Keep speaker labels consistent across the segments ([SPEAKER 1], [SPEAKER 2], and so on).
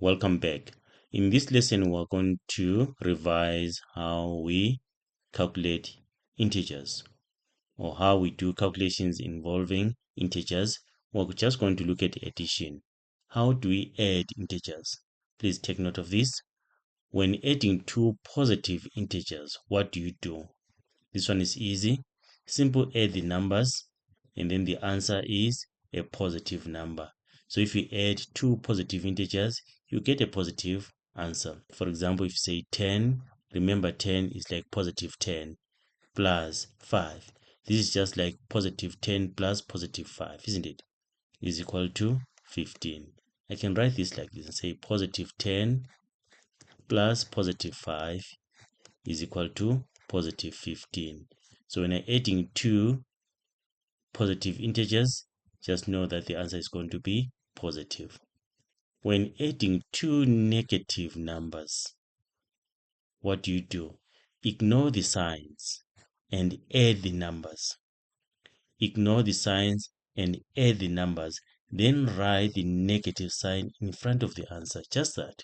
[SPEAKER 1] Welcome back. In this lesson, we're going to revise how we calculate integers or how we do calculations involving integers. We're just going to look at addition. How do we add integers? Please take note of this. When adding two positive integers, what do you do? This one is easy. Simple, add the numbers and then the answer is a positive number. So if you add two positive integers, you get a positive answer. For example, if you say 10, remember 10 is like positive 10 plus 5. This is just like positive 10 plus positive 5, isn't it? Is equal to 15. I can write this like this and say positive 10 plus positive 5 is equal to positive 15. So when I'm adding two positive integers, just know that the answer is going to be positive. When adding two negative numbers, what do you do? Ignore the signs and add the numbers. Ignore the signs and add the numbers. Then write the negative sign in front of the answer. Just that.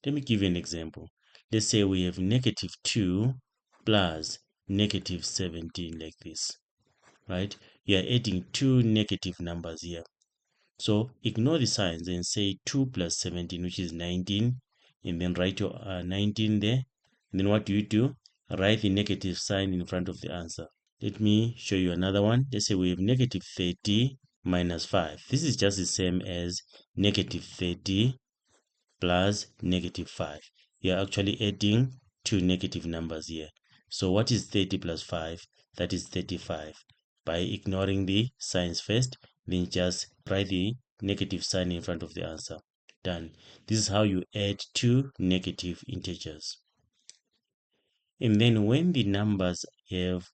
[SPEAKER 1] Let me give you an example. Let's say we have negative 2 plus negative 17 like this. Right? You are adding two negative numbers here. So ignore the signs and say 2 plus 17, which is 19, and then write your 19 there. And then what do? Write the negative sign in front of the answer. Let me show you another one. Let's say we have negative 30 minus 5. This is just the same as negative 30 plus negative 5. You are actually adding two negative numbers here. So what is 30 plus 5? That is 35. By ignoring the signs first, then just write the negative sign in front of the answer. Done. This is how you add two negative integers. And then when the numbers have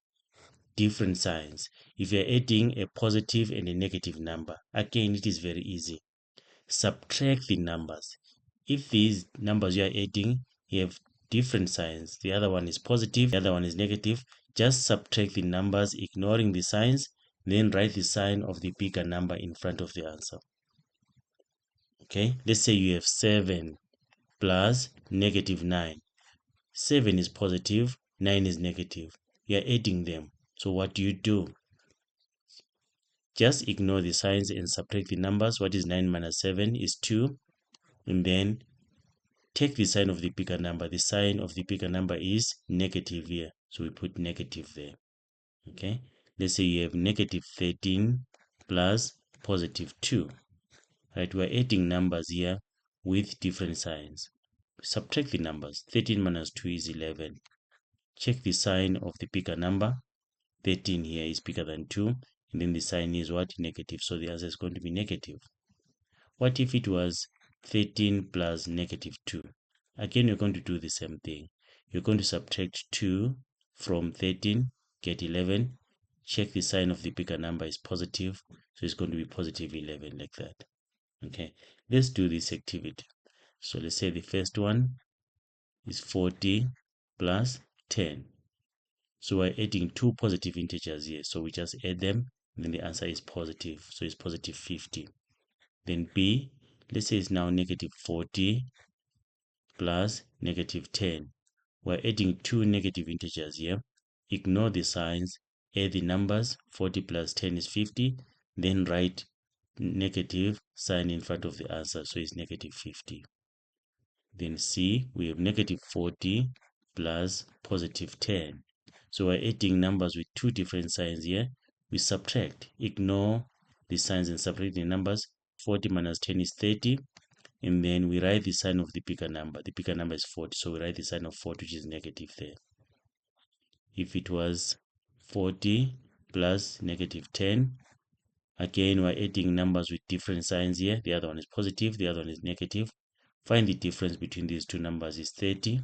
[SPEAKER 1] different signs, if you're adding a positive and a negative number, again, it is very easy. Subtract the numbers. If these numbers you are adding have different signs, the other one is positive, the other one is negative, just subtract the numbers, ignoring the signs, then write the sign of the bigger number in front of the answer. Okay, let's say you have 7 plus negative 9. 7 is positive, 9 is negative. You are adding them. So what do? Just ignore the signs and subtract the numbers. What is 9 minus 7 is 2. And then take the sign of the bigger number. The sign of the bigger number is negative here. So we put negative there. Okay. Let's say you have negative 13 plus positive 2. Right. We're adding numbers here with different signs. Subtract the numbers. 13 minus 2 is 11. Check the sign of the bigger number. 13 here is bigger than 2. And then the sign is what? Negative. So the answer is going to be negative. What if it was 13 plus negative 2? Again, you're going to do the same thing. You're going to subtract 2 from 13, get 11. Check the sign of the bigger number is positive. So it's going to be positive 11 like that. Okay, let's do this activity. So let's say the first one is 40 plus 10. So we're adding two positive integers here. So we just add them, and then the answer is positive. So it's positive 50. Then B, let's say it's now negative 40 plus negative 10. We're adding two negative integers here. Ignore the signs, add the numbers. 40 plus 10 is 50. Then write negative sign in front of the answer. So it's negative 50. Then C, we have negative 40 plus positive 10. So we're adding numbers with two different signs here. We subtract, ignore the signs and subtract the numbers. 40 minus 10 is 30. And then we write the sign of the bigger number. The bigger number is 40. So we write the sign of 40, which is negative there. If it was 40 plus negative 10, again, we're adding numbers with different signs here. The other one is positive, the other one is negative. Find the difference between these two numbers is 30.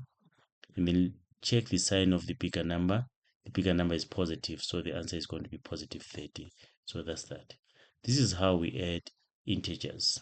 [SPEAKER 1] And then check the sign of the bigger number. The bigger number is positive, so the answer is going to be positive 30. So that's that. This is how we add integers.